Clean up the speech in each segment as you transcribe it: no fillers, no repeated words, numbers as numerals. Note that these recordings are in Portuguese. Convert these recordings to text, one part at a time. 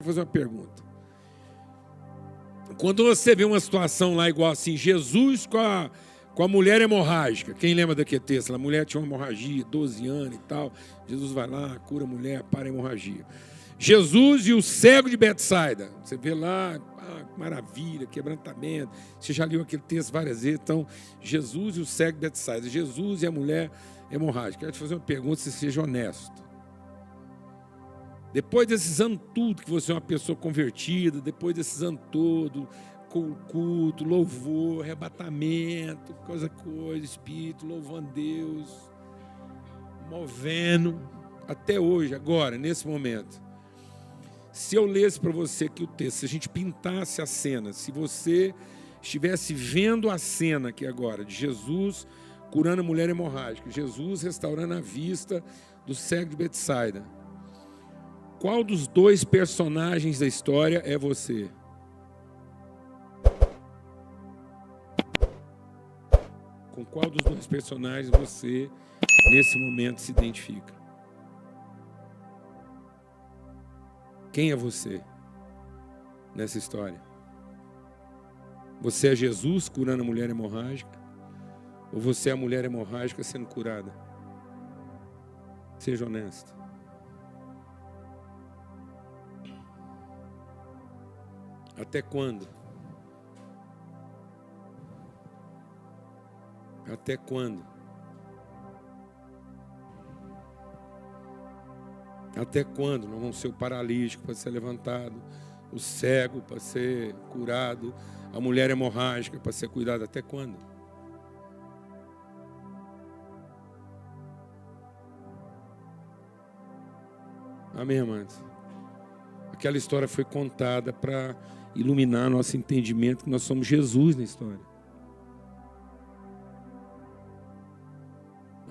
fazer uma pergunta. Quando você vê uma situação lá igual assim, Jesus com a mulher hemorrágica, quem lembra daquele texto? A mulher tinha uma hemorragia, 12 anos e tal. Jesus vai lá, cura a mulher, para a hemorragia. Jesus e o cego de Betsaida. Você vê lá, maravilha, quebrantamento. Você já leu aquele texto várias vezes. Então, Jesus e o cego de Betsaida. Jesus e a mulher hemorrágica. Quero te fazer uma pergunta, se seja honesto. Depois desses anos tudo, que você é uma pessoa convertida, depois desses anos todos, com culto, louvor, arrebatamento, coisa, espírito, louvando Deus, movendo, até hoje, agora, nesse momento. Se eu lesse para você aqui o texto, se a gente pintasse a cena, se você estivesse vendo a cena aqui agora, de Jesus curando a mulher hemorrágica, Jesus restaurando a vista do cego de Betsaida, qual dos dois personagens da história é você? Com qual dos dois personagens você, nesse momento, se identifica? Quem é você nessa história? Você é Jesus curando a mulher hemorrágica? Ou você é a mulher hemorrágica sendo curada? Seja honesto. Até quando? Até quando? Até quando nós vamos ser o paralítico para ser levantado, o cego para ser curado, a mulher hemorrágica para ser cuidada? Até quando? Amém, amados? Aquela história foi contada para iluminar nosso entendimento que nós somos Jesus na história.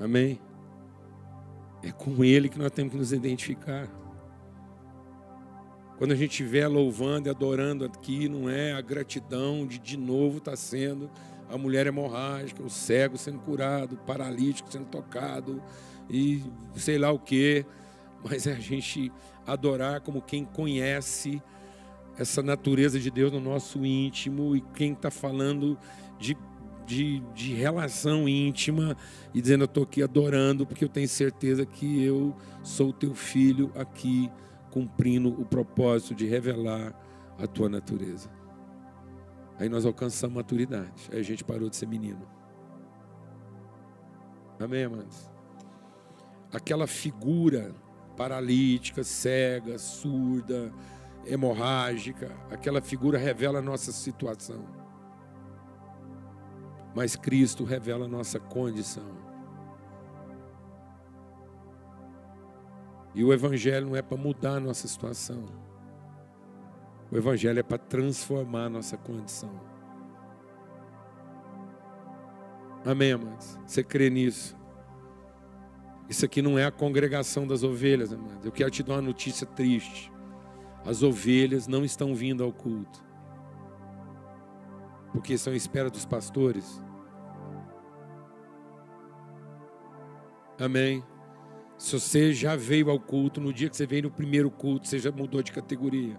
Amém? É com Ele que nós temos que nos identificar. Quando a gente estiver louvando e adorando aqui, não é a gratidão de novo estar sendo a mulher hemorrágica, o cego sendo curado, o paralítico sendo tocado e sei lá o quê, mas é a gente adorar como quem conhece essa natureza de Deus no nosso íntimo e quem está falando de relação íntima e dizendo: eu estou aqui adorando porque eu tenho certeza que eu sou teu filho aqui cumprindo o propósito de revelar a tua natureza. Aí nós alcançamos maturidade, aí a gente parou de ser menino. Amém, amados? Aquela figura paralítica, cega, surda, hemorrágica, aquela figura revela a nossa situação. Mas Cristo revela a nossa condição. E o Evangelho não é para mudar a nossa situação. O Evangelho é para transformar a nossa condição. Amém, amados? Você crê nisso? Isso aqui não é a congregação das ovelhas, amados. Eu quero te dar uma notícia triste. As ovelhas não estão vindo ao culto, porque são à espera dos pastores. Amém? Se você já veio ao culto, no dia que você veio no primeiro culto, você já mudou de categoria.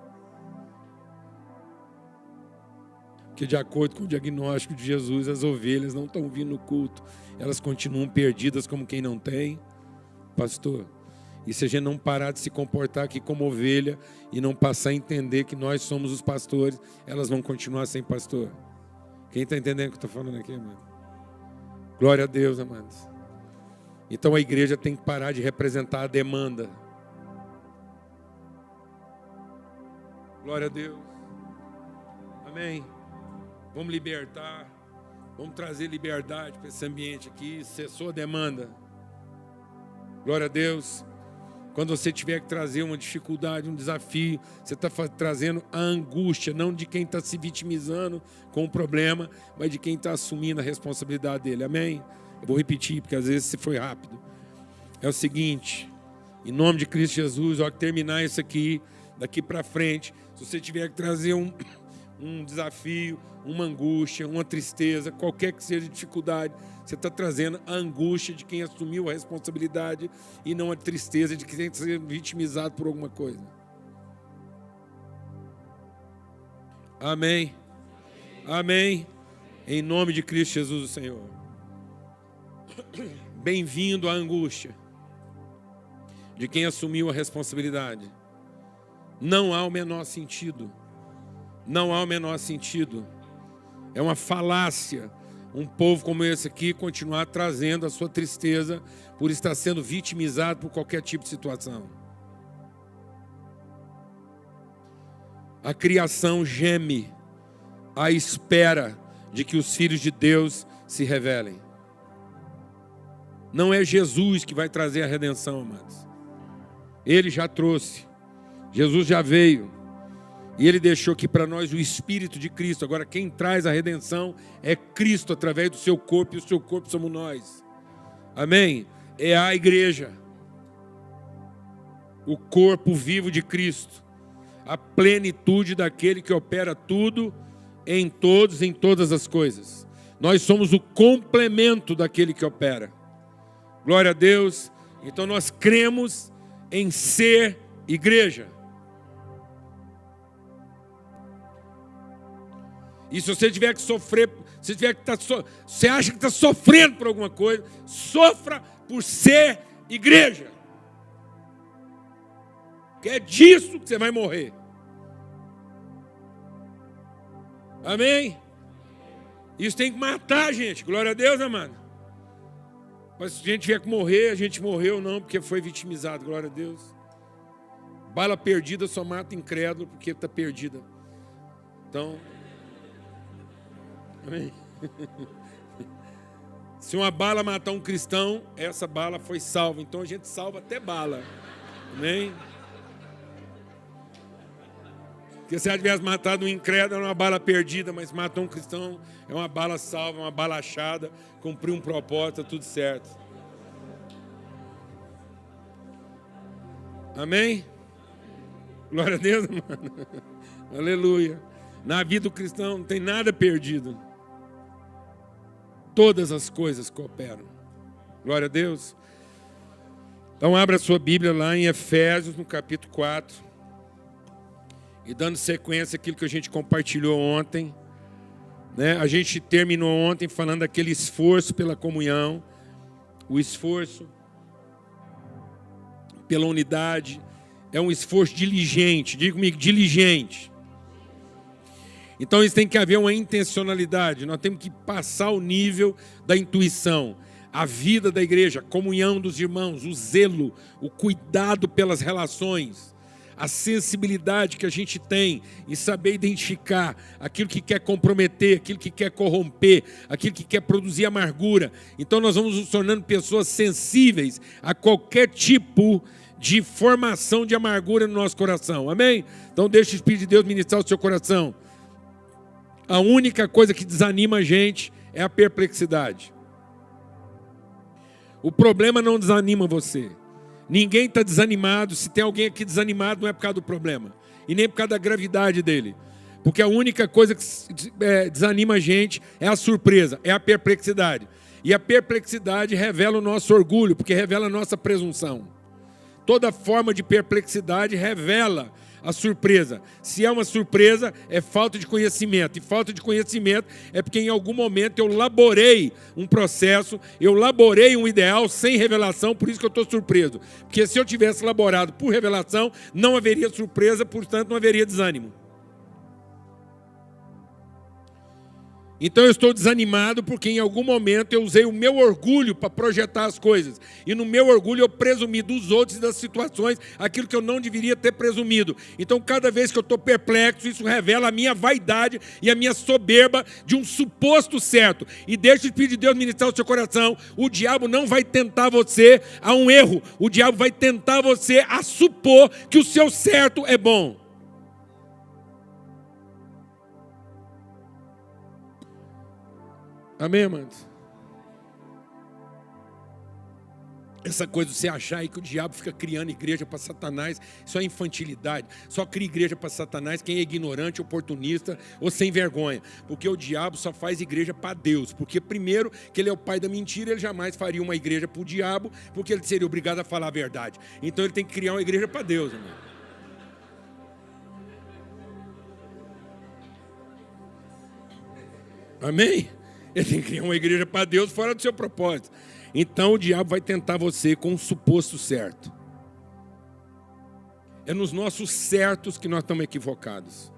Porque de acordo com o diagnóstico de Jesus, as ovelhas não estão vindo no culto. Elas continuam perdidas como quem não tem. Pastor, e se a gente não parar de se comportar aqui como ovelha e não passar a entender que nós somos os pastores, elas vão continuar sem pastor. Quem está entendendo o que eu estou falando aqui, amado? Glória a Deus, amados. Então a igreja tem que parar de representar a demanda. Glória a Deus. Amém. Vamos libertar. Vamos trazer liberdade para esse ambiente aqui. Cessou a demanda. Glória a Deus. Quando você tiver que trazer uma dificuldade, um desafio, você está trazendo a angústia, não de quem está se vitimizando com o problema, mas de quem está assumindo a responsabilidade dele. Amém? Eu vou repetir, porque às vezes você foi rápido. É o seguinte, em nome de Cristo Jesus, ao terminar isso aqui, daqui para frente, se você tiver que trazer um desafio, uma angústia, uma tristeza, qualquer que seja a dificuldade, você está trazendo a angústia de quem assumiu a responsabilidade e não a tristeza de quem está sendo vitimizado por alguma coisa. Amém. Amém. Em nome de Cristo Jesus, o Senhor. Bem-vindo à angústia de quem assumiu a responsabilidade. Não há o menor sentido. Não há o menor sentido. É uma falácia um povo como esse aqui continuar trazendo a sua tristeza por estar sendo vitimizado por qualquer tipo de situação. A criação geme à espera de que os filhos de Deus se revelem. Não é Jesus que vai trazer a redenção, amados. Ele já trouxe. Jesus já veio. E Ele deixou aqui para nós o Espírito de Cristo. Agora quem traz a redenção é Cristo através do seu corpo. E o seu corpo somos nós. Amém? É a igreja. O corpo vivo de Cristo. A plenitude daquele que opera tudo em todos, em todas as coisas. Nós somos o complemento daquele que opera. Glória a Deus. Então nós cremos em ser igreja. E se você tiver que sofrer, você acha que está sofrendo por alguma coisa, sofra por ser igreja. Que é disso que você vai morrer. Amém? Isso tem que matar a gente. Glória a Deus, amado. Mas se a gente tiver que morrer, a gente morreu não, porque foi vitimizado. Glória a Deus. Bala perdida só mata incrédulo porque está perdida. Então, amém? Se uma bala matar um cristão, essa bala foi salva. Então a gente salva até bala. Amém? Porque se ela tivesse matado um incrédulo, era uma bala perdida, mas matou um cristão, é uma bala salva, uma bala achada, cumpriu um propósito, tudo certo. Amém? Glória a Deus, mano. Aleluia. Na vida do cristão não tem nada perdido. Todas as coisas cooperam. Glória a Deus. Então abra a sua Bíblia lá em Efésios, no capítulo 4. E dando sequência àquilo que a gente compartilhou ontem, né? A gente terminou ontem falando daquele esforço pela comunhão, o esforço pela unidade, é um esforço diligente, diga comigo, diligente. Então isso tem que haver uma intencionalidade, nós temos que passar o nível da intuição, a vida da igreja, a comunhão dos irmãos, o zelo, o cuidado pelas relações, a sensibilidade que a gente tem em saber identificar aquilo que quer comprometer, aquilo que quer corromper, aquilo que quer produzir amargura. Então nós vamos nos tornando pessoas sensíveis a qualquer tipo de formação de amargura no nosso coração. Amém? Então deixa o Espírito de Deus ministrar o seu coração. A única coisa que desanima a gente é a perplexidade. O problema não desanima você. Ninguém está desanimado. Se tem alguém aqui desanimado, não é por causa do problema. E nem por causa da gravidade dele. Porque a única coisa que desanima a gente é a surpresa, é a perplexidade. E a perplexidade revela o nosso orgulho, porque revela a nossa presunção. Toda forma de perplexidade revela a surpresa. Se é uma surpresa, é falta de conhecimento. E falta de conhecimento é porque em algum momento eu laborei um processo, eu laborei um ideal sem revelação, por isso que eu estou surpreso. Porque se eu tivesse laborado por revelação, não haveria surpresa, portanto não haveria desânimo. Então eu estou desanimado porque em algum momento eu usei o meu orgulho para projetar as coisas. E no meu orgulho eu presumi dos outros e das situações aquilo que eu não deveria ter presumido. Então cada vez que eu estou perplexo, isso revela a minha vaidade e a minha soberba de um suposto certo. E deixa o Espírito de Deus ministrar o seu coração. O diabo não vai tentar você a um erro. O diabo vai tentar você a supor que o seu certo é bom. Amém, amados? Essa coisa de você achar aí que o diabo fica criando igreja para Satanás, isso é infantilidade. Só cria igreja para Satanás quem é ignorante, oportunista ou sem vergonha. Porque o diabo só faz igreja para Deus. Porque primeiro, que ele é o pai da mentira, ele jamais faria uma igreja para o diabo, porque ele seria obrigado a falar a verdade. Então ele tem que criar uma igreja para Deus, amém? Amém? Ele tem que criar uma igreja para Deus fora do seu propósito. Então o diabo vai tentar você com o suposto certo. É nos nossos certos que nós estamos equivocados.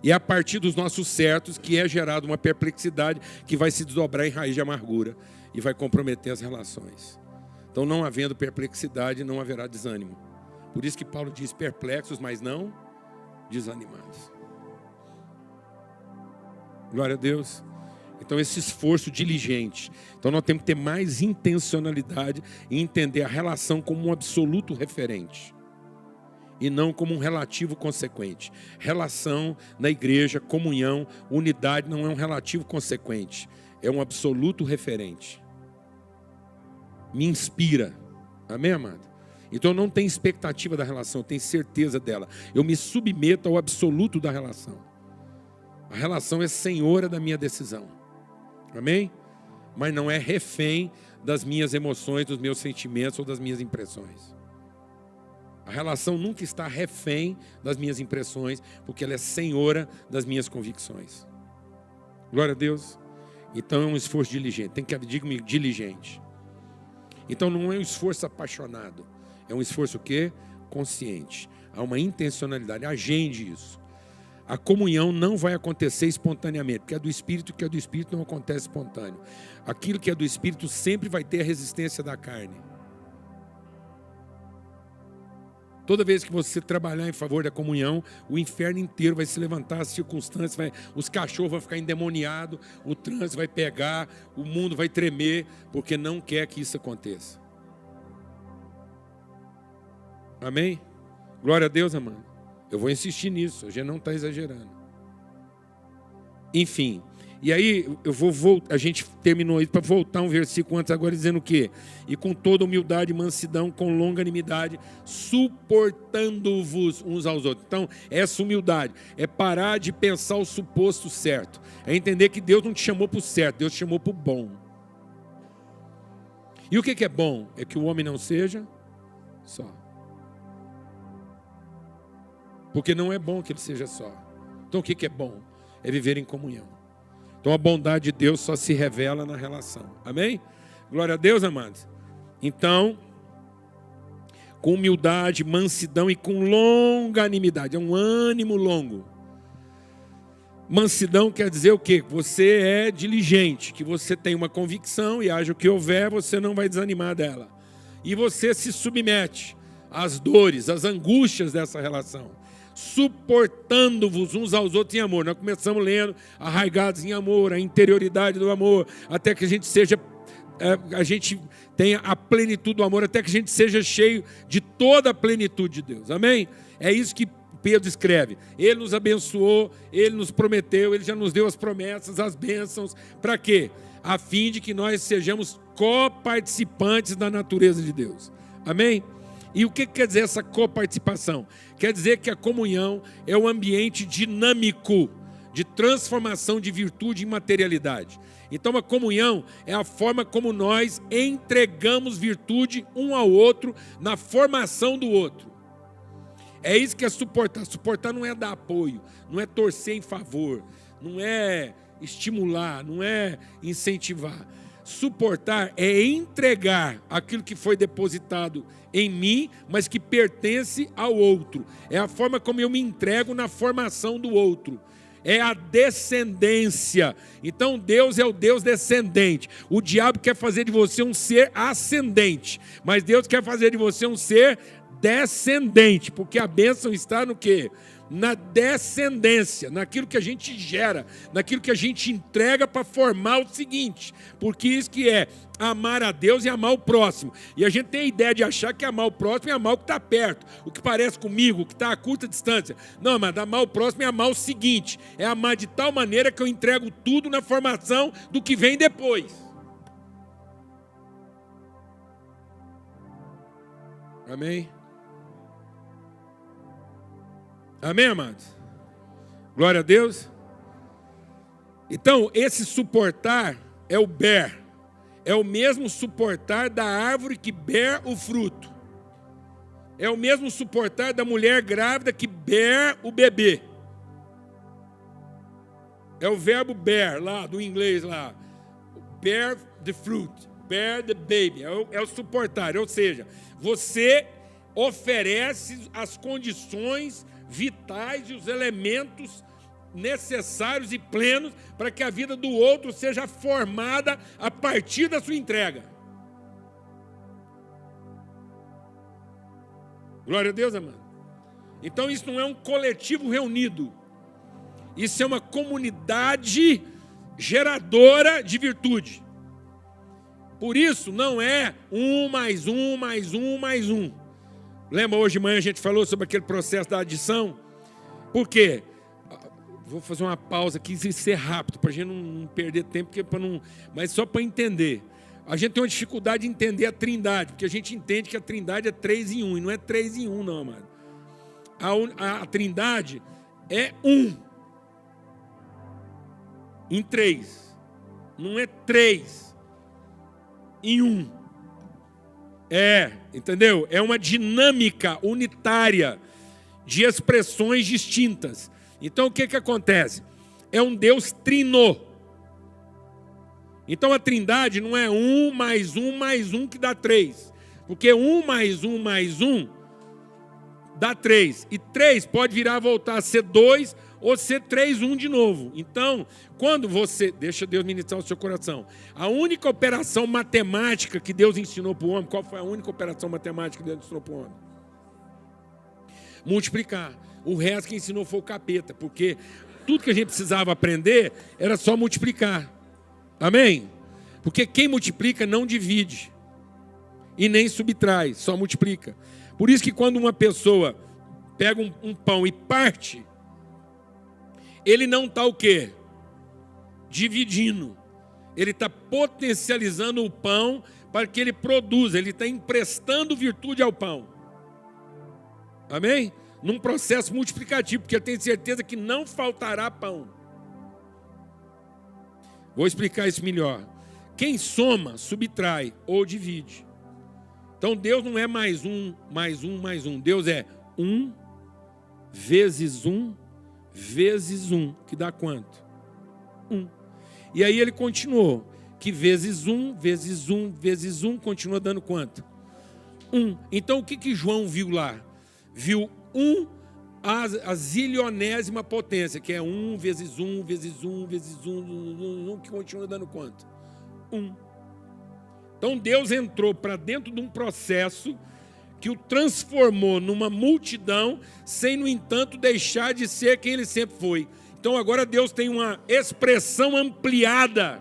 E é a partir dos nossos certos que é gerada uma perplexidade que vai se desdobrar em raiz de amargura e vai comprometer as relações. Então, não havendo perplexidade, não haverá desânimo. Por isso que Paulo diz perplexos, mas não desanimados. Glória a Deus. Então, esse esforço diligente. Então, nós temos que ter mais intencionalidade e entender a relação como um absoluto referente e não como um relativo consequente. Relação na igreja, comunhão, unidade não é um relativo consequente, é um absoluto referente. Me inspira. Amém, amado? Então eu não tenho expectativa da relação, eu tenho certeza dela. Eu me submeto ao absoluto da relação. A relação é senhora da minha decisão. Amém? Mas não é refém das minhas emoções, dos meus sentimentos ou das minhas impressões. A relação nunca está refém das minhas impressões, porque ela é senhora das minhas convicções. Glória a Deus. Então é um esforço diligente. Tem que diga-me diligente. Então não é um esforço apaixonado. É um esforço o quê? Consciente. Há uma intencionalidade. Agende isso. A comunhão não vai acontecer espontaneamente, porque é do Espírito, o que é do Espírito não acontece espontâneo. Aquilo que é do Espírito sempre vai ter a resistência da carne. Toda vez que você trabalhar em favor da comunhão, o inferno inteiro vai se levantar, as circunstâncias, os cachorros vão ficar endemoniados, o trânsito vai pegar, o mundo vai tremer, porque não quer que isso aconteça. Amém? Glória a Deus, amado. Eu vou insistir nisso, a gente não está exagerando. Enfim, e aí a gente terminou isso para voltar um versículo antes agora dizendo o quê? E com toda humildade e mansidão, com longanimidade, suportando-vos uns aos outros. Então, essa humildade é parar de pensar o suposto certo. É entender que Deus não te chamou para o certo, Deus te chamou para o bom. E o que é bom? É que o homem não seja só. Porque não é bom que ele seja só. Então o que é bom? É viver em comunhão. Então a bondade de Deus só se revela na relação. Amém? Glória a Deus, amados. Então, com humildade, mansidão e com longanimidade. É um ânimo longo. Mansidão quer dizer o quê? Você é diligente, que você tem uma convicção e haja o que houver, você não vai desanimar dela. E você se submete às dores, às angústias dessa relação. Suportando-vos uns aos outros em amor. Nós começamos lendo arraigados em amor, a interioridade do amor, até que a gente tenha a plenitude do amor, até que a gente seja cheio de toda a plenitude de Deus. Amém? É isso que Pedro escreve. Ele nos abençoou, ele nos prometeu, ele já nos deu as promessas, as bênçãos. Para quê? A fim de que nós sejamos coparticipantes da natureza de Deus. Amém? E o que quer dizer essa coparticipação? Quer dizer que a comunhão é um ambiente dinâmico de transformação de virtude em materialidade. Então a comunhão é a forma como nós entregamos virtude um ao outro na formação do outro. É isso que é suportar. Suportar não é dar apoio, não é torcer em favor, não é estimular, não é incentivar. Suportar é entregar aquilo que foi depositado em mim, mas que pertence ao outro. É a forma como eu me entrego na formação do outro. É a descendência. Então Deus é o Deus descendente. O diabo quer fazer de você um ser ascendente, mas Deus quer fazer de você um ser descendente, porque a bênção está no quê? Na descendência, naquilo que a gente gera, naquilo que a gente entrega para formar o seguinte, porque isso que é amar a Deus e amar o próximo. E a gente tem a ideia de achar que amar o próximo é amar o que está perto, o que parece comigo, o que está a curta distância. Não, mas amar o próximo é amar o seguinte, é amar de tal maneira que eu entrego tudo na formação do que vem depois. Amém? Amém, amados? Glória a Deus. Então, esse suportar é o ber. É o mesmo suportar da árvore que ber o fruto. É o mesmo suportar da mulher grávida que ber o bebê. É o verbo bear, lá, do inglês lá. Bear the fruit, bear the baby. É o suportar, ou seja, você oferece as condições vitais e os elementos necessários e plenos para que a vida do outro seja formada a partir da sua entrega. Glória a Deus, amado. Então isso não é um coletivo reunido. Isso é uma comunidade geradora de virtude. Por isso não é 1 mais 1 mais 1 mais 1. Lembra hoje de manhã a gente falou sobre aquele processo da adição? Por quê? Vou fazer uma pausa aqui e ser rápido, para a gente não perder tempo, mas só para entender. A gente tem uma dificuldade de entender a trindade, porque a gente entende que a trindade é 3 em 1, e não é 3 em 1 não, amado. A trindade é 1 em 3, não é 3 em 1. Entendeu? É uma dinâmica unitária de expressões distintas. Então o que acontece? É um Deus trino. Então a trindade não é 1 mais 1 mais 1 que dá 3. Porque 1 mais 1 mais 1 dá 3. E 3 pode voltar a ser 2 ou ser 3, 1 de novo. Então, quando você... Deixa Deus ministrar o seu coração. A única operação matemática que Deus ensinou para o homem, qual foi a única operação matemática que Deus ensinou para o homem? Multiplicar. O resto que ensinou foi o capeta, porque tudo que a gente precisava aprender era só multiplicar. Amém? Porque quem multiplica não divide e nem subtrai, só multiplica. Por isso que quando uma pessoa pega um pão e parte, ele não está o quê? Dividindo. Ele está potencializando o pão para que ele produza, ele está emprestando virtude ao pão. Amém? Num processo multiplicativo, porque eu tenho certeza que não faltará pão. Vou explicar isso melhor. Quem soma, subtrai ou divide. Então Deus não é mais 1, mais 1, mais 1. Deus é 1 vezes 1 vezes 1, que dá quanto? 1. E aí ele continuou, que vezes 1, vezes 1, vezes 1, continua dando quanto? 1. Então o que João viu lá? Viu 1 a zilionésima potência, que é 1 vezes 1, vezes 1, vezes 1, que continua dando quanto? 1. Então Deus entrou para dentro de um processo que o transformou numa multidão, sem, no entanto, deixar de ser quem ele sempre foi. Então agora Deus tem uma expressão ampliada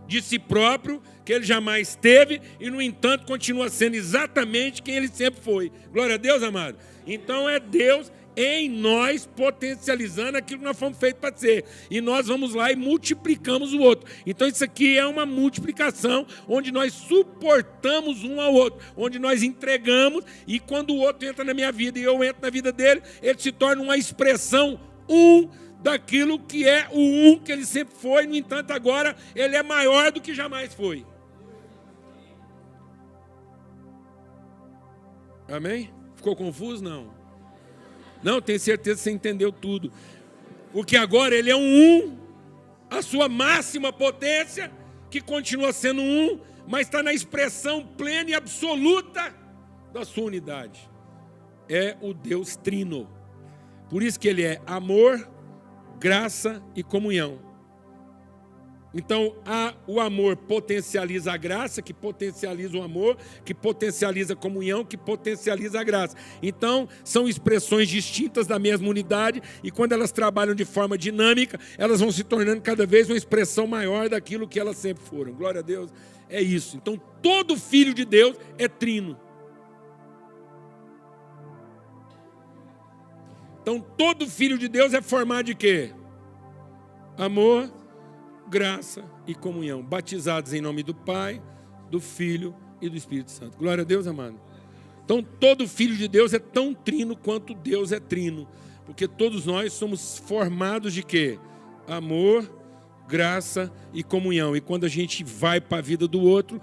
de si próprio, que ele jamais teve, e no entanto continua sendo exatamente quem ele sempre foi. Glória a Deus, amado. Então é Deus em nós potencializando aquilo que nós fomos feitos para ser. E nós vamos lá e multiplicamos o outro. Então isso aqui é uma multiplicação onde nós suportamos um ao outro, onde nós entregamos, e quando o outro entra na minha vida e eu entro na vida dele, ele se torna uma expressão daquilo que é o que ele sempre foi. No entanto agora ele é maior do que jamais foi. Amém? Ficou confuso? Não. Não, tenho certeza que você entendeu tudo. Porque agora ele é a sua máxima potência, que continua sendo mas está na expressão plena e absoluta da sua unidade. É o Deus trino. Por isso que ele é amor, graça e comunhão. Então, o amor potencializa a graça, que potencializa o amor, que potencializa a comunhão, que potencializa a graça. Então, são expressões distintas da mesma unidade, e quando elas trabalham de forma dinâmica, elas vão se tornando cada vez uma expressão maior daquilo que elas sempre foram. Glória a Deus, é isso. Então, todo filho de Deus é trino. Então, todo filho de Deus é formado de quê? Amor, graça e comunhão, batizados em nome do Pai, do Filho e do Espírito Santo. Glória a Deus, amado. Então, todo filho de Deus é tão trino quanto Deus é trino, porque todos nós somos formados de quê? Amor, graça e comunhão. E quando a gente vai para a vida do outro,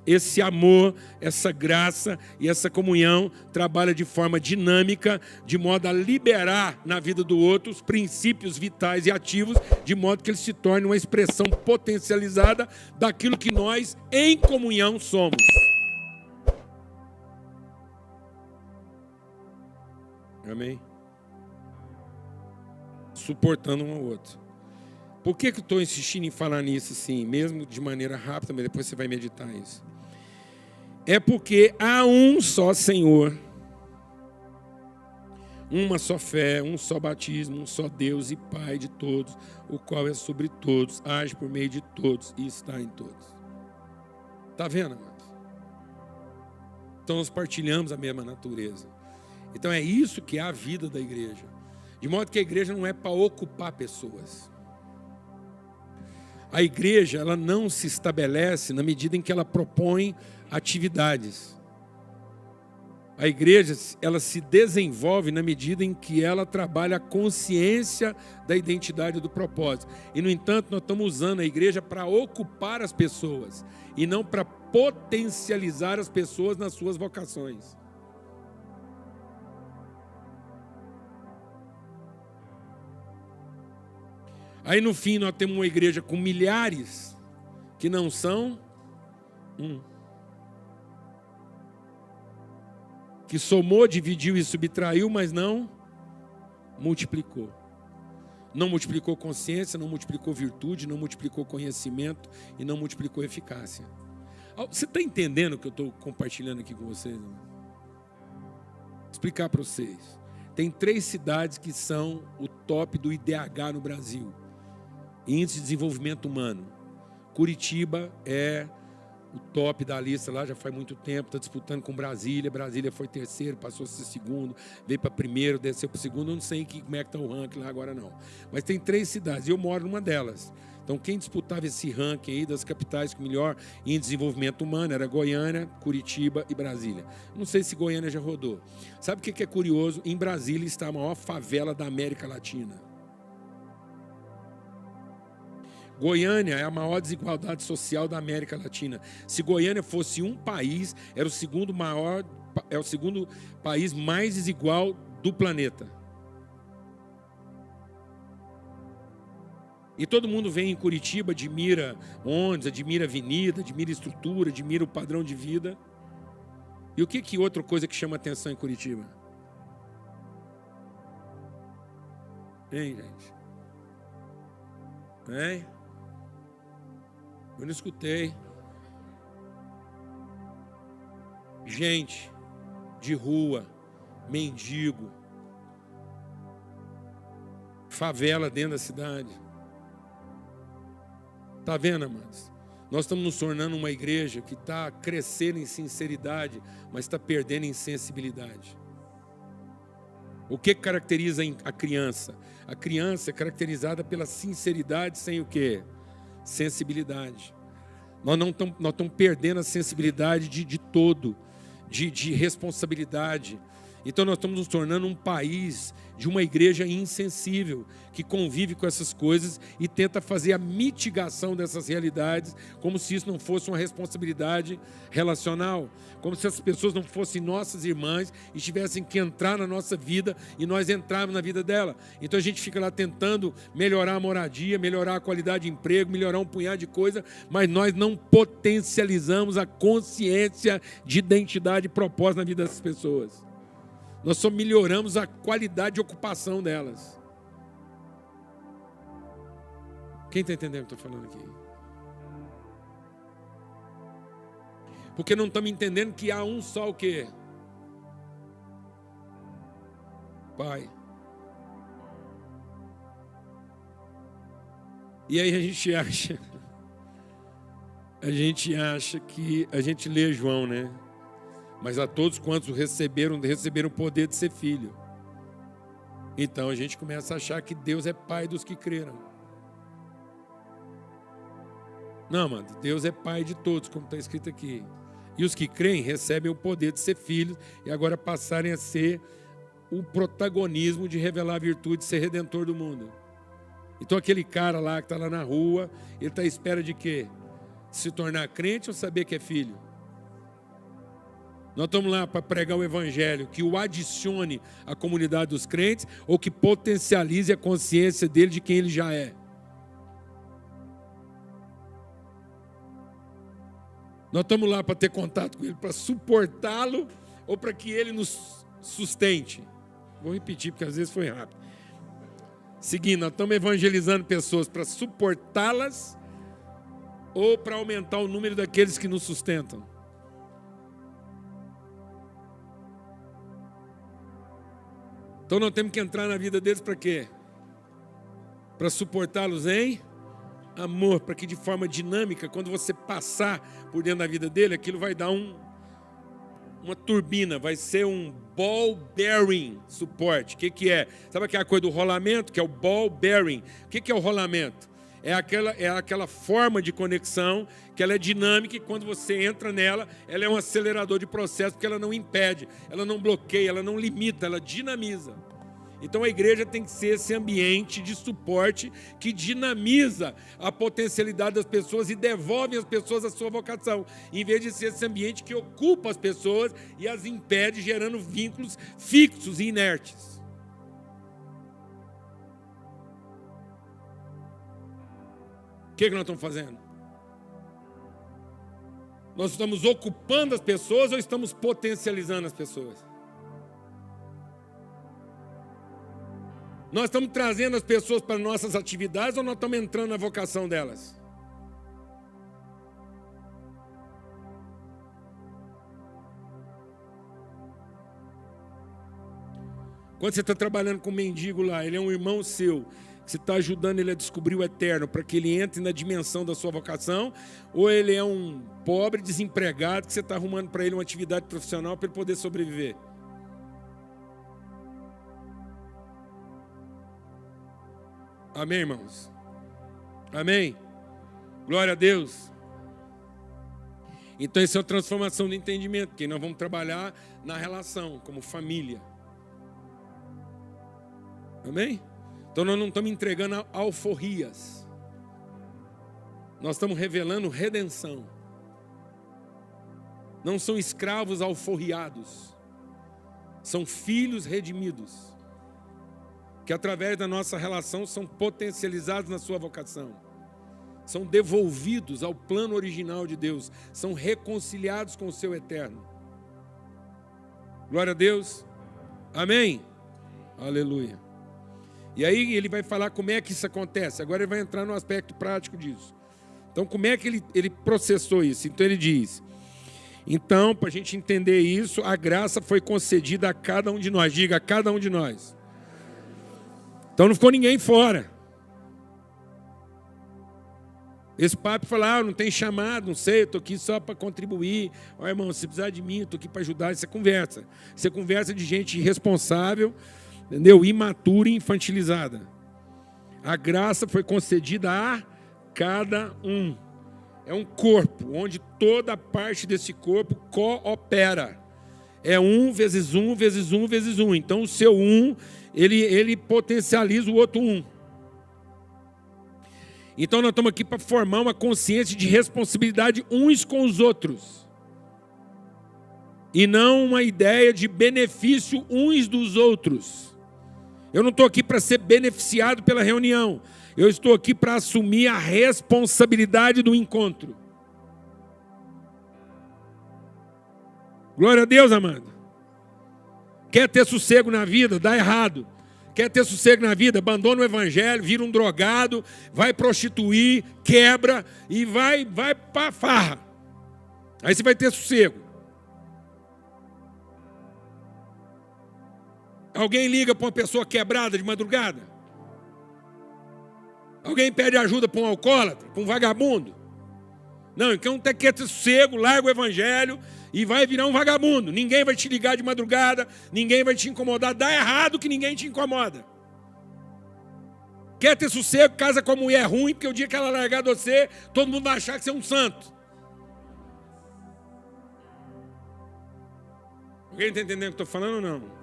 esse amor, essa graça e essa comunhão trabalha de forma dinâmica, de modo a liberar na vida do outro os princípios vitais e ativos, de modo que ele se torne uma expressão potencializada daquilo que nós, em comunhão, somos. Amém? Suportando um ao outro. Por que eu estou insistindo em falar nisso assim, mesmo de maneira rápida, mas depois você vai meditar isso? É porque há um só Senhor, uma só fé, um só batismo, um só Deus e Pai de todos, o qual é sobre todos, age por meio de todos e está em todos. Está vendo, amados? Então nós partilhamos a mesma natureza. Então é isso que é a vida da igreja. De modo que a igreja não é para ocupar pessoas. A igreja, ela não se estabelece na medida em que ela propõe atividades. A igreja, ela se desenvolve na medida em que ela trabalha a consciência da identidade do propósito. E, no entanto, nós estamos usando a igreja para ocupar as pessoas e não para potencializar as pessoas nas suas vocações. Aí no fim nós temos uma igreja com milhares que não são um. Que somou, dividiu e subtraiu, mas não multiplicou. Não multiplicou consciência, não multiplicou virtude, não multiplicou conhecimento e não multiplicou eficácia. Você está entendendo o que eu estou compartilhando aqui com vocês? Vou explicar para vocês. Tem 3 cidades que são o top do IDH no Brasil. Índice de Desenvolvimento Humano. Curitiba é o top da lista lá, já faz muito tempo, está disputando com Brasília. Brasília foi terceiro, passou a ser segundo, veio para primeiro, desceu para segundo. Eu não sei como é que está o ranking lá agora não. Mas tem 3 cidades e eu moro numa delas. Então quem disputava esse ranking aí das capitais com melhor índice de desenvolvimento humano era Goiânia, Curitiba e Brasília. Não sei se Goiânia já rodou. Sabe o que é curioso? Em Brasília está a maior favela da América Latina. Goiânia é a maior desigualdade social da América Latina. Se Goiânia fosse um país, era o segundo país mais desigual do planeta. E todo mundo vem em Curitiba, admira ônibus, admira avenida, admira estrutura, admira o padrão de vida. E o que outra coisa que chama atenção em Curitiba? Hein, gente? Hein? Eu não escutei. Gente de rua, mendigo, favela dentro da cidade. Está vendo, amados? Nós estamos nos tornando uma igreja que está crescendo em sinceridade, mas está perdendo em sensibilidade. O que caracteriza a criança? A criança é caracterizada pela sinceridade sem o quê? Sensibilidade. Nós estamos perdendo a sensibilidade de todo, de responsabilidade. Então nós estamos nos tornando um país de uma igreja insensível, que convive com essas coisas e tenta fazer a mitigação dessas realidades, como se isso não fosse uma responsabilidade relacional, como se as pessoas não fossem nossas irmãs e tivessem que entrar na nossa vida e nós entrarmos na vida dela. Então a gente fica lá tentando melhorar a moradia, melhorar a qualidade de emprego, melhorar um punhado de coisa, mas nós não potencializamos a consciência de identidade e propósito na vida dessas pessoas. Nós só melhoramos a qualidade de ocupação delas. Quem está entendendo o que eu estou falando aqui? Porque não estamos entendendo que há um só o quê? Pai. E aí a gente acha que a gente lê João, né? Mas a todos quantos receberam o poder de ser filho. Então a gente começa a achar que Deus é pai dos que creram. Não, mano, Deus é pai de todos, como está escrito aqui. E os que creem recebem o poder de ser filhos e agora passarem a ser o protagonismo de revelar a virtude de ser redentor do mundo. Então aquele cara lá que está lá na rua, ele está à espera de quê? De se tornar crente ou saber que é filho? Nós estamos lá para pregar o evangelho que o adicione à comunidade dos crentes ou que potencialize a consciência dele de quem ele já é. Nós estamos lá para ter contato com ele, para suportá-lo ou para que ele nos sustente. Vou repetir porque às vezes foi rápido. Seguindo, nós estamos evangelizando pessoas para suportá-las ou para aumentar o número daqueles que nos sustentam. Então nós temos que entrar na vida deles para quê? Para suportá-los em amor, para que de forma dinâmica, quando você passar por dentro da vida dele, aquilo vai dar uma turbina, vai ser um ball bearing suporte. O que é? Sabe aquela coisa do rolamento, que é o ball bearing? O que é o rolamento? É aquela forma de conexão que ela é dinâmica e quando você entra nela, ela é um acelerador de processo, porque ela não impede, ela não bloqueia, ela não limita, ela dinamiza. Então a igreja tem que ser esse ambiente de suporte que dinamiza a potencialidade das pessoas e devolve às pessoas a sua vocação, em vez de ser esse ambiente que ocupa as pessoas e as impede, gerando vínculos fixos e inertes. O que nós estamos fazendo? Nós estamos ocupando as pessoas ou estamos potencializando as pessoas? Nós estamos trazendo as pessoas para nossas atividades ou nós estamos entrando na vocação delas? Quando você está trabalhando com um mendigo lá, ele é um irmão seu, você está ajudando ele a descobrir o eterno, para que ele entre na dimensão da sua vocação, ou ele é um pobre desempregado que você está arrumando para ele uma atividade profissional para ele poder sobreviver? Amém, irmãos? Amém? Glória a Deus. Então, isso é uma transformação do entendimento, que nós vamos trabalhar na relação, como família. Amém? Então, nós não estamos entregando alforrias. Nós estamos revelando redenção. Não são escravos alforriados. São filhos redimidos, que através da nossa relação são potencializados na sua vocação, são devolvidos ao plano original de Deus, são reconciliados com o seu eterno. Glória a Deus. Amém? Aleluia. E aí ele vai falar como é que isso acontece. Agora ele vai entrar no aspecto prático disso. Então como é que ele processou isso? Então ele diz: então, para a gente entender isso, a graça foi concedida a cada um de nós. Diga, a cada um de nós. Então não ficou ninguém fora. Esse papo fala, não tem chamado, não sei, eu estou aqui só para contribuir. Ó, irmão, se precisar de mim, eu estou aqui para ajudar. Isso é conversa. Isso é conversa de gente irresponsável, entendeu? Imatura e infantilizada. A graça foi concedida a cada um. É um corpo, onde toda parte desse corpo coopera. É 1 vezes 1 vezes 1 vezes 1. Então o seu 1, ele potencializa o outro 1. Então nós estamos aqui para formar uma consciência de responsabilidade uns com os outros. E não uma ideia de benefício uns dos outros. Eu não estou aqui para ser beneficiado pela reunião. Eu estou aqui para assumir a responsabilidade do encontro. Glória a Deus, amado. Quer ter sossego na vida? Dá errado. Quer ter sossego na vida? Abandona o evangelho, vira um drogado, vai prostituir, quebra e vai para a farra. Aí você vai ter sossego. Alguém liga para uma pessoa quebrada de madrugada? Alguém pede ajuda para um alcoólatra, para um vagabundo? Não, então quer ter sossego, larga o evangelho e vai virar um vagabundo. Ninguém vai te ligar de madrugada, ninguém vai te incomodar. Dá errado que ninguém te incomoda. Quer ter sossego, casa com a mulher ruim, porque o dia que ela largar de você, todo mundo vai achar que você é um santo. Alguém está entendendo o que eu estou falando ou não?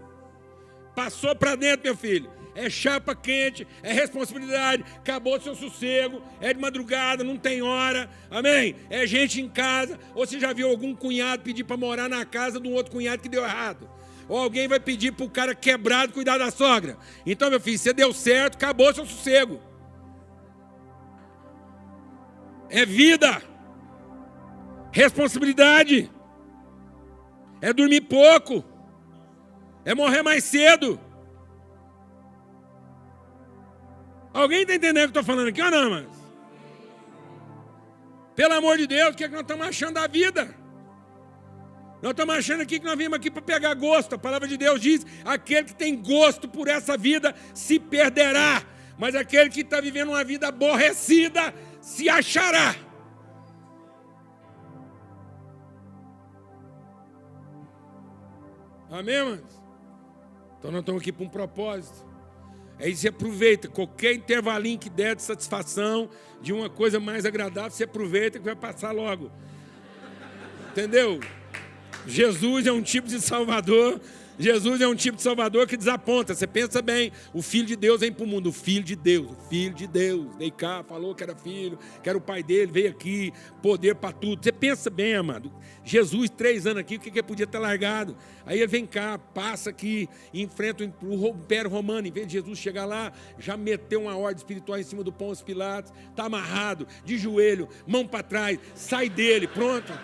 Passou para dentro, meu filho. é chapa quente, é responsabilidade, acabou seu sossego, é de madrugada, não tem hora, amém? É gente em casa, ou você já viu algum cunhado pedir para morar na casa de um outro cunhado que deu errado? Ou alguém vai pedir para o cara quebrado cuidar da sogra? Então, meu filho, você deu certo, acabou seu sossego. É vida, responsabilidade, é dormir pouco, é morrer mais cedo. Alguém está entendendo o que eu estou falando aqui ou não, mas? Pelo amor de Deus, o que é que nós estamos achando da vida? Nós estamos achando aqui que nós viemos aqui para pegar gosto. A palavra de Deus diz, aquele que tem gosto por essa vida se perderá, mas aquele que está vivendo uma vida aborrecida se achará. Amém, irmãos? Então nós estamos aqui para um propósito. Aí você aproveita, qualquer intervalinho que der de satisfação, de uma coisa mais agradável, você aproveita que vai passar logo. Entendeu? Jesus é um tipo de Salvador. Jesus é um tipo de Salvador que desaponta. Você pensa bem, o Filho de Deus vem para o mundo. O Filho de Deus, veio cá, falou que era filho, que era o pai dele, veio aqui, poder para tudo. Você pensa bem, amado. Jesus, 3 anos aqui, o que ele podia ter largado? Aí ele vem cá, passa aqui, enfrenta o Império Romano. Em vez de Jesus chegar lá, já meteu uma ordem espiritual em cima do Pôncio Pilatos, está amarrado, de joelho, mão para trás, sai dele, pronto.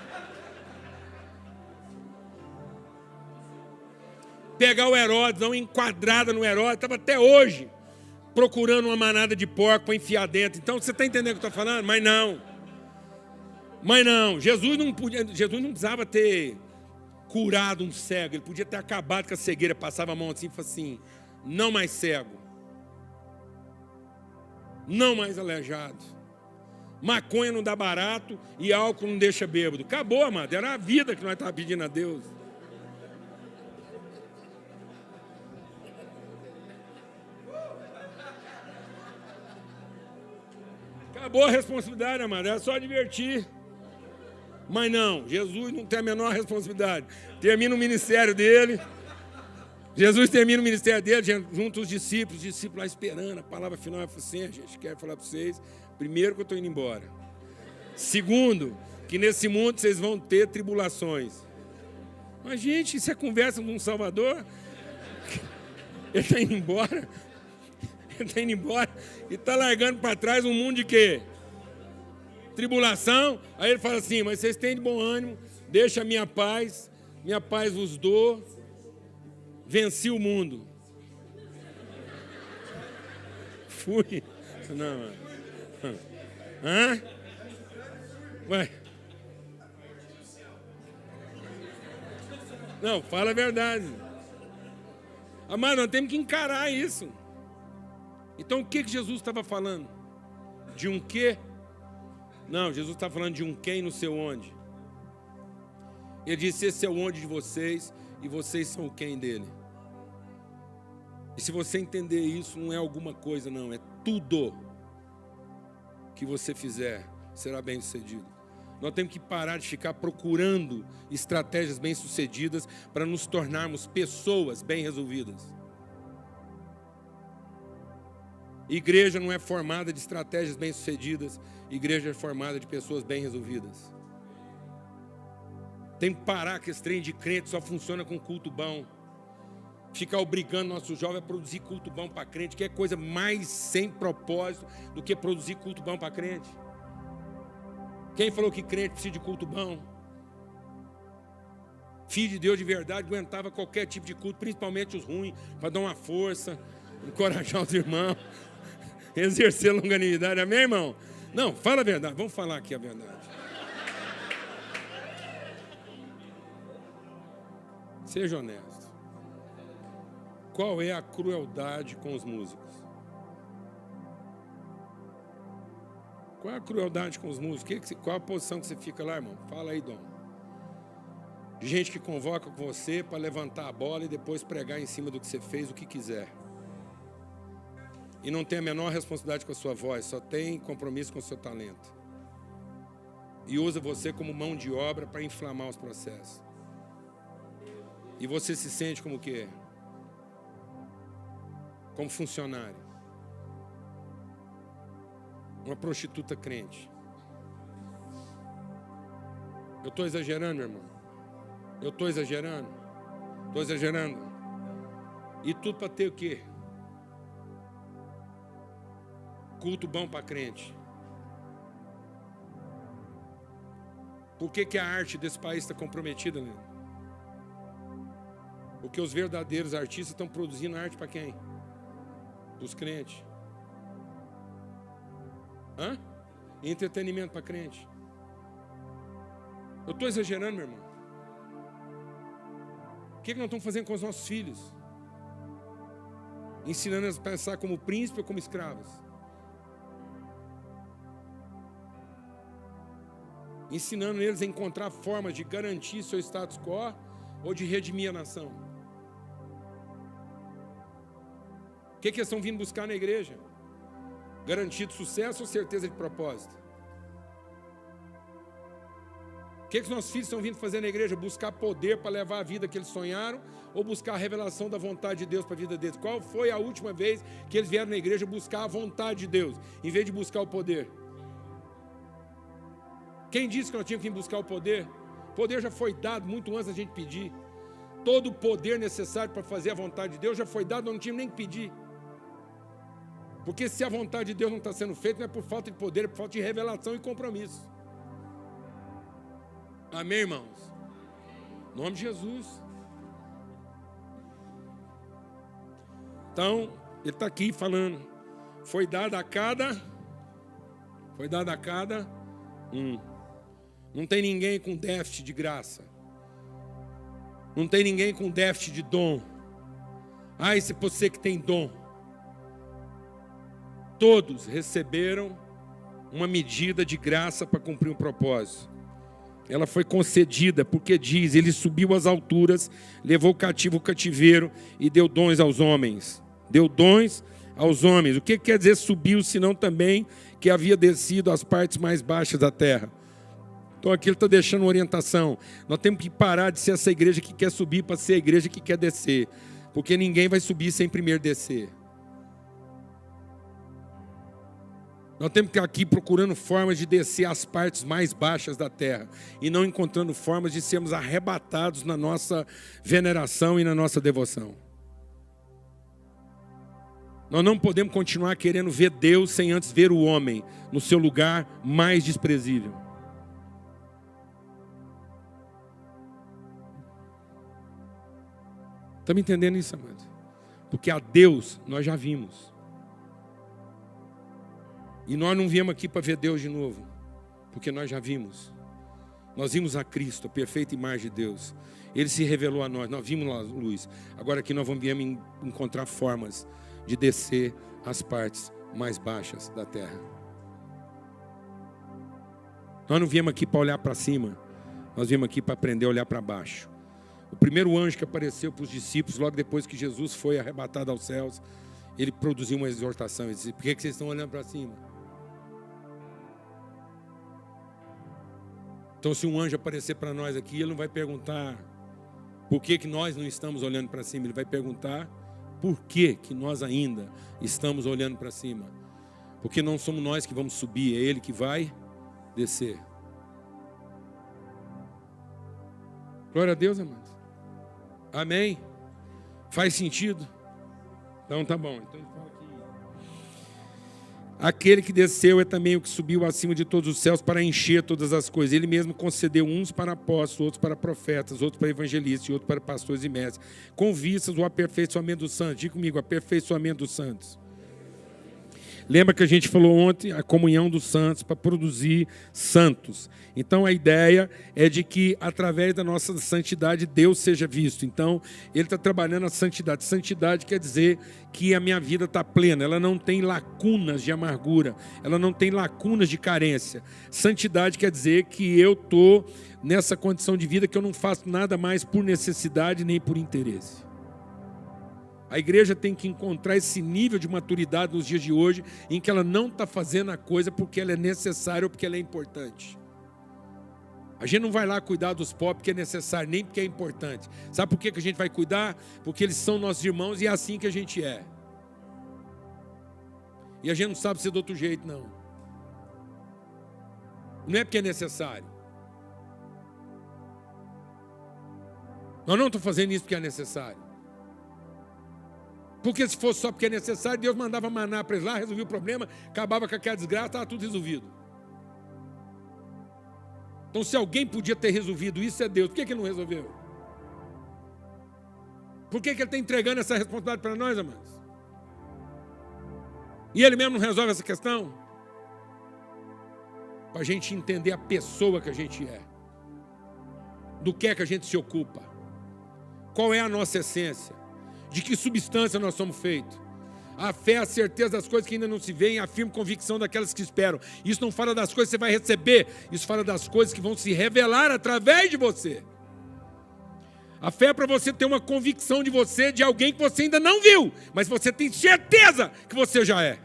Pegar o Herodes, dar uma enquadrada no Herodes, estava até hoje procurando uma manada de porco para enfiar dentro. Então, você está entendendo o que eu estou falando? Mas não, Jesus não precisava ter curado um cego, ele podia ter acabado com a cegueira, passava a mão assim e falava assim, não mais cego, não mais aleijado, maconha não dá barato e álcool não deixa bêbado. Acabou, amado, era a vida que nós estávamos pedindo a Deus. Acabou a responsabilidade, amado, era só divertir. Mas não, Jesus não tem a menor responsabilidade. Termina o ministério dele. Jesus termina o ministério dele, junto os discípulos lá esperando. A palavra final é assim, gente, quero falar para vocês. Primeiro que eu estou indo embora. Segundo, que nesse mundo vocês vão ter tribulações. Mas, gente, isso é conversa com um Salvador? Ele está indo embora. Ele está indo embora e está largando para trás um mundo de quê? Tribulação. Aí ele fala assim, mas vocês têm de bom ânimo, deixa a minha paz vos dou, venci o mundo. Fui. Não, mano. Hã? Ué. Não, fala a verdade. Amado, nós temos que encarar isso. Então, o que Jesus estava falando? De um quê? Não, Jesus está falando de um quem no seu onde. Ele disse, esse é o onde de vocês e vocês são o quem dele. E se você entender isso, não é alguma coisa não, é tudo que você fizer será bem sucedido. Nós temos que parar de ficar procurando estratégias bem sucedidas para nos tornarmos pessoas bem resolvidas. Igreja não é formada de estratégias bem-sucedidas, igreja é formada de pessoas bem resolvidas. Tem que parar que esse trem de crente só funciona com culto bom. Ficar obrigando nosso jovem a produzir culto bom para crente, que é coisa mais sem propósito do que produzir culto bom para crente. Quem falou que crente precisa de culto bom? Filho de Deus de verdade aguentava qualquer tipo de culto, principalmente os ruins, para dar uma força, encorajar os irmãos. Exercer longanimidade, amém, irmão? Não, fala a verdade, vamos falar aqui a verdade. Seja honesto. Qual é a crueldade com os músicos? Qual é a crueldade com os músicos? Qual a posição que você fica lá, irmão? Fala aí, Dom. Gente que convoca com você para levantar a bola e depois pregar em cima do que você fez, o que quiser. E não tem a menor responsabilidade com a sua voz, só tem compromisso com o seu talento. E usa você como mão de obra para inflamar os processos. E você se sente como o quê? como funcionário. Uma prostituta crente. Eu estou exagerando, meu irmão? Eu estou exagerando? Estou exagerando. E tudo para ter o quê? Culto bom para crente. Por que a arte desse país está comprometida, Leandro? Porque os verdadeiros artistas estão produzindo arte para quem? Os crentes. Entretenimento para crente. Eu estou exagerando, meu irmão? O que nós estamos fazendo com os nossos filhos? Ensinando eles a pensar como príncipe ou como escravos? Ensinando eles a encontrar formas de garantir seu status quo ou de redimir a nação? O que eles estão vindo buscar na igreja? Garantia de sucesso ou certeza de propósito? O que os nossos filhos estão vindo fazer na igreja? Buscar poder para levar a vida que eles sonharam ou buscar a revelação da vontade de Deus para a vida deles? Qual foi a última vez que eles vieram na igreja buscar a vontade de Deus, em vez de buscar o poder? Quem disse que nós tínhamos que ir buscar o poder? O poder já foi dado muito antes da gente pedir. Todo o poder necessário para fazer a vontade de Deus já foi dado, nós não tínhamos nem que pedir. Porque se a vontade de Deus não está sendo feita, não é por falta de poder, é por falta de revelação e compromisso. Amém, irmãos? Em nome de Jesus. Então, ele está aqui falando. Foi dado a cada um. Não tem ninguém com déficit de graça. Não tem ninguém com déficit de dom. Esse é você que tem dom. Todos receberam uma medida de graça para cumprir um propósito. Ela foi concedida porque diz, ele subiu às alturas, levou cativo o cativeiro e deu dons aos homens. Deu dons aos homens. O que quer dizer subiu, senão também que havia descido às partes mais baixas da terra? Então aqui ele está deixando uma orientação. Nós temos que parar de ser essa igreja que quer subir para ser a igreja que quer descer. Porque ninguém vai subir sem primeiro descer. Nós temos que estar aqui procurando formas de descer às partes mais baixas da terra e não encontrando formas de sermos arrebatados na nossa veneração e na nossa devoção. Nós não podemos continuar querendo ver Deus sem antes ver o homem no seu lugar mais desprezível. Está me entendendo isso, amado? Porque a Deus nós já vimos. E nós não viemos aqui para ver Deus de novo, porque nós já vimos. Nós vimos a Cristo, a perfeita imagem de Deus. Ele se revelou a nós vimos a luz. Agora aqui nós viemos encontrar formas de descer às partes mais baixas da terra. Nós não viemos aqui para olhar para cima, nós viemos aqui para aprender a olhar para baixo. O primeiro anjo que apareceu para os discípulos, logo depois que Jesus foi arrebatado aos céus, ele produziu uma exortação. Ele disse, por que vocês estão olhando para cima? Então, se um anjo aparecer para nós aqui, ele não vai perguntar por que nós não estamos olhando para cima. Ele vai perguntar por que nós ainda estamos olhando para cima. Porque não somos nós que vamos subir, é Ele que vai descer. Glória a Deus, amados. Amém? Faz sentido? Então tá bom. Então ele fala aqui. Aquele que desceu é também o que subiu acima de todos os céus para encher todas as coisas. Ele mesmo concedeu uns para apóstolos, outros para profetas, outros para evangelistas e outros para pastores e mestres, com vistas ao aperfeiçoamento dos santos. Diga comigo, aperfeiçoamento dos santos. Lembra que a gente falou ontem a comunhão dos santos para produzir santos. Então a ideia é de que através da nossa santidade Deus seja visto. Então ele está trabalhando a santidade. Santidade quer dizer que a minha vida está plena. Ela não tem lacunas de amargura. Ela não tem lacunas de carência. Santidade quer dizer que eu estou nessa condição de vida que eu não faço nada mais por necessidade nem por interesse. A igreja tem que encontrar esse nível de maturidade nos dias de hoje, em que ela não está fazendo a coisa porque ela é necessária ou porque ela é importante. A gente não vai lá cuidar dos pobres porque é necessário, nem porque é importante. Sabe por que a gente vai cuidar? Porque eles são nossos irmãos e é assim que a gente é. E a gente não sabe ser do outro jeito, não. Não é porque é necessário. Nós não estamos fazendo isso porque é necessário. Porque se fosse só porque é necessário, Deus mandava maná para eles lá, resolvia o problema, acabava com aquela desgraça, estava tudo resolvido. Então, se alguém podia ter resolvido isso, é Deus. Por que ele não resolveu? Por que ele está entregando essa responsabilidade para nós, amados? E ele mesmo não resolve essa questão? Para a gente entender a pessoa que a gente é. Do que é que a gente se ocupa. Qual é a nossa essência? De que substância nós somos feitos? A fé é a certeza das coisas que ainda não se veem, a firme convicção daquelas que esperam. Isso não fala das coisas que você vai receber, isso fala das coisas que vão se revelar através de você. A fé é para você ter uma convicção de você, de alguém que você ainda não viu, mas você tem certeza que você já é.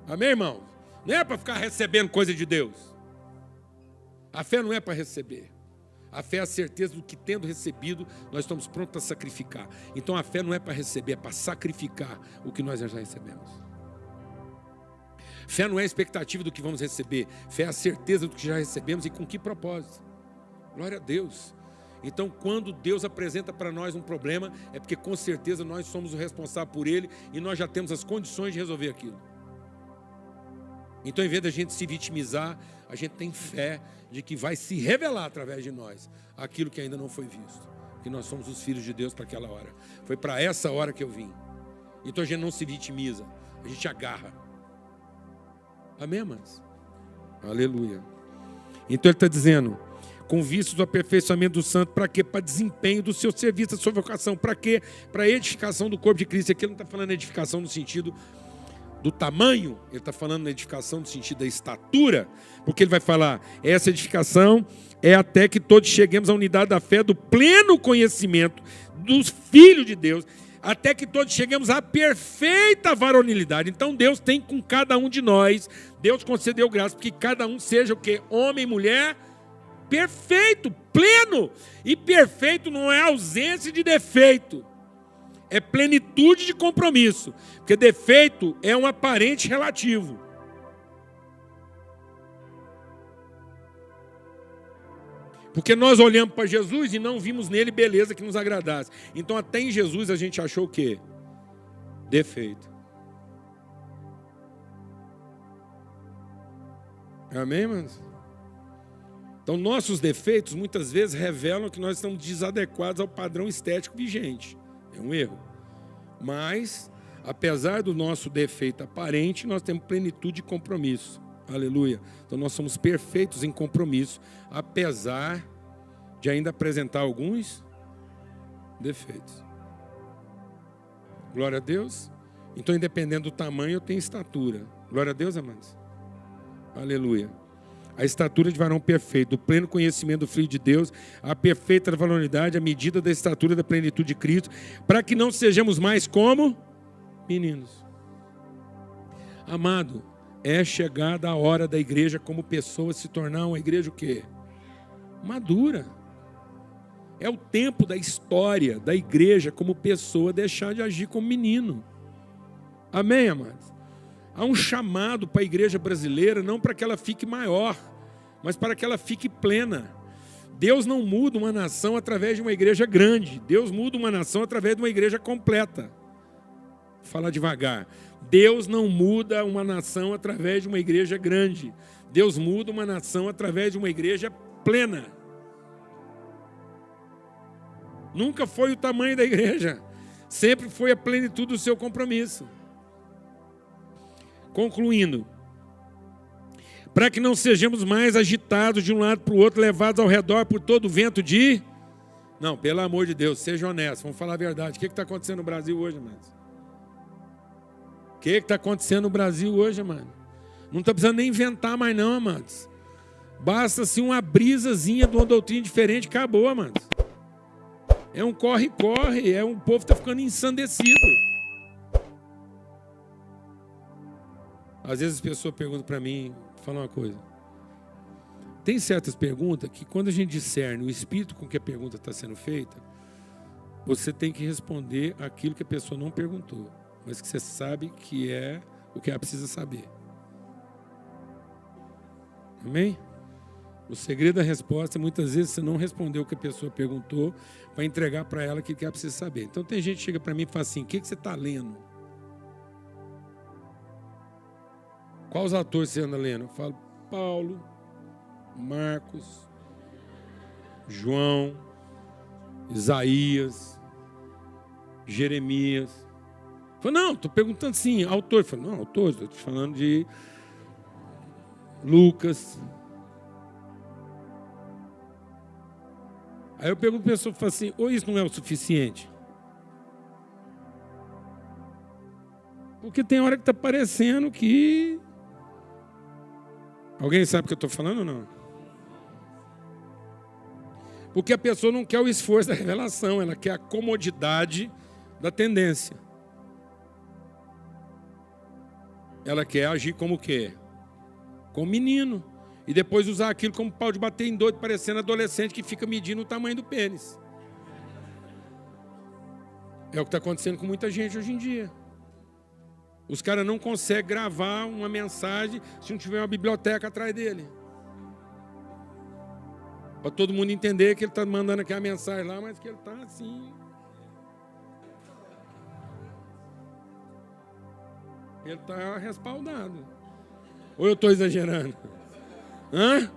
Amém, irmão? Não é para ficar recebendo coisa de Deus. A fé não é para receber. A fé é a certeza do que, tendo recebido, nós estamos prontos a sacrificar. Então a fé não é para receber, é para sacrificar o que nós já recebemos. Fé não é a expectativa do que vamos receber. Fé é a certeza do que já recebemos e com que propósito. Glória a Deus. Então, quando Deus apresenta para nós um problema, é porque com certeza nós somos o responsável por ele e nós já temos as condições de resolver aquilo. Então, em vez da gente se vitimizar, a gente tem fé de que vai se revelar através de nós aquilo que ainda não foi visto. Que nós somos os filhos de Deus para aquela hora. Foi para essa hora que eu vim. Então a gente não se vitimiza, a gente agarra. Amém, irmãos? Aleluia. Então ele está dizendo, com vistas do aperfeiçoamento do santo, para quê? Para desempenho do seu serviço, da sua vocação. Para quê? Para a edificação do corpo de Cristo. Aqui ele não está falando de edificação no sentido do tamanho, ele está falando na edificação no sentido da estatura, porque ele vai falar, essa edificação é até que todos cheguemos à unidade da fé, do pleno conhecimento dos filhos de Deus, até que todos cheguemos à perfeita varonilidade. Então Deus tem com cada um de nós, Deus concedeu graça, porque cada um seja o quê? Homem e mulher perfeito, pleno. E perfeito não é ausência de defeito. É plenitude de compromisso. Porque defeito é um aparente relativo. Porque nós olhamos para Jesus e não vimos nele beleza que nos agradasse. Então até em Jesus a gente achou o quê? Defeito. Amém, irmãos? Então nossos defeitos muitas vezes revelam que nós estamos desadequados ao padrão estético vigente. É um erro. Mas, apesar do nosso defeito aparente, nós temos plenitude de compromisso. Aleluia. Então nós somos perfeitos em compromisso, apesar de ainda apresentar alguns defeitos. Glória a Deus. Então, independente do tamanho, eu tenho estatura. Glória a Deus, amados. Aleluia. A estatura de varão perfeito, o pleno conhecimento do Filho de Deus, a perfeita varonilidade, a medida da estatura da plenitude de Cristo, para que não sejamos mais como meninos. Amado, é chegada a hora da igreja como pessoa se tornar uma igreja o quê? Madura. É o tempo da história da igreja como pessoa deixar de agir como menino. Amém, amados? Há um chamado para a igreja brasileira, não para que ela fique maior, mas para que ela fique plena. Deus não muda uma nação através de uma igreja grande. Deus muda uma nação através de uma igreja completa. Vou falar devagar. Deus não muda uma nação através de uma igreja grande. Deus muda uma nação através de uma igreja plena. Nunca foi o tamanho da igreja. Sempre foi a plenitude do seu compromisso. Concluindo, para que não sejamos mais agitados de um lado para o outro, levados ao redor por todo o vento de... Não, pelo amor de Deus, seja honesto, vamos falar a verdade. O que está acontecendo no Brasil hoje, amados? O que está acontecendo no Brasil hoje, mano? Não está precisando nem inventar mais não, amados. Basta assim uma brisazinha de uma doutrina diferente, acabou, amados. É um corre-corre, é um povo que está ficando ensandecido. Às vezes as pessoas perguntam para mim, falam uma coisa. Tem certas perguntas que quando a gente discerne o espírito com que a pergunta está sendo feita, você tem que responder aquilo que a pessoa não perguntou, mas que você sabe que é o que ela precisa saber. Amém? O segredo da resposta é muitas vezes você não responder o que a pessoa perguntou para entregar para ela aquilo que ela precisa saber. Então tem gente que chega para mim e fala assim: o que você está lendo? Quais atores você anda lendo? Eu falo: Paulo, Marcos, João, Isaías, Jeremias. Eu falo: não, estou perguntando sim, autor. Eu falo: não, autor, estou te falando de Lucas. Aí eu pergunto para a pessoa e falo assim: ou isso não é o suficiente? Porque tem hora que está parecendo que... Alguém sabe o que eu estou falando ou não? Porque a pessoa não quer o esforço da revelação, ela quer a comodidade da tendência. Ela quer agir como o quê? Como menino. E depois usar aquilo como pau de bater em doido, parecendo adolescente que fica medindo o tamanho do pênis. É o que está acontecendo com muita gente hoje em dia. Os caras não conseguem gravar uma mensagem se não tiver uma biblioteca atrás dele. Para todo mundo entender que ele está mandando aquela mensagem lá, mas que ele está assim. Ele está respaldado. Ou eu estou exagerando? Hã?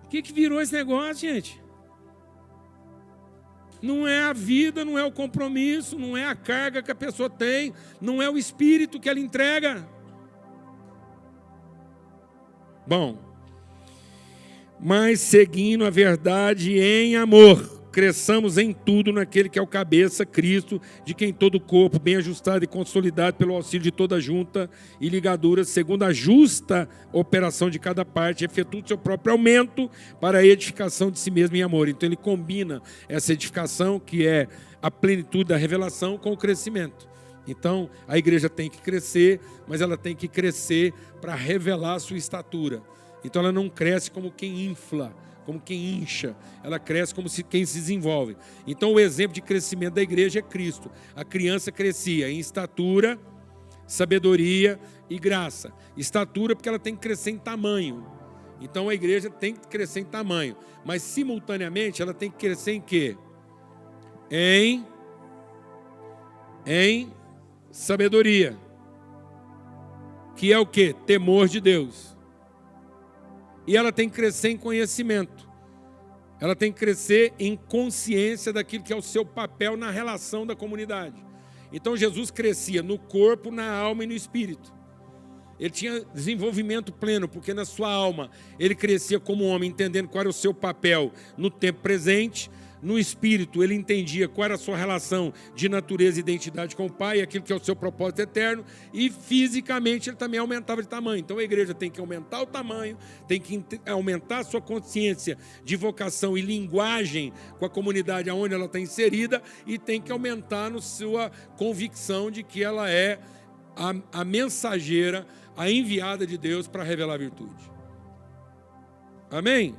O que virou esse negócio, gente? Não é a vida, não é o compromisso, não é a carga que a pessoa tem, não é o espírito que ela entrega. Bom, mas seguindo a verdade em amor, cresçamos em tudo naquele que é o cabeça, Cristo, de quem todo o corpo, bem ajustado e consolidado pelo auxílio de toda junta e ligadura, segundo a justa operação de cada parte, efetua o seu próprio aumento para a edificação de si mesmo em amor. Então ele combina essa edificação, que é a plenitude da revelação, com o crescimento. Então a igreja tem que crescer, mas ela tem que crescer para revelar a sua estatura. Então ela não cresce como quem infla, como quem incha, ela cresce como quem se desenvolve. Então o exemplo de crescimento da igreja é Cristo. A criança crescia em estatura, sabedoria e graça. Estatura porque ela tem que crescer em tamanho. Então a igreja tem que crescer em tamanho. Mas simultaneamente ela tem que crescer em quê? Em sabedoria. Que é o quê? Temor de Deus. E ela tem que crescer em conhecimento. Ela tem que crescer em consciência daquilo que é o seu papel na relação da comunidade. Então Jesus crescia no corpo, na alma e no espírito. Ele tinha desenvolvimento pleno, porque na sua alma ele crescia como homem, entendendo qual era o seu papel no tempo presente. No espírito, ele entendia qual era a sua relação de natureza e identidade com o Pai, aquilo que é o seu propósito eterno, e fisicamente ele também aumentava de tamanho. Então a igreja tem que aumentar o tamanho, tem que aumentar a sua consciência de vocação e linguagem com a comunidade onde ela está inserida, e tem que aumentar na sua convicção de que ela é a mensageira, a enviada de Deus para revelar a virtude. Amém?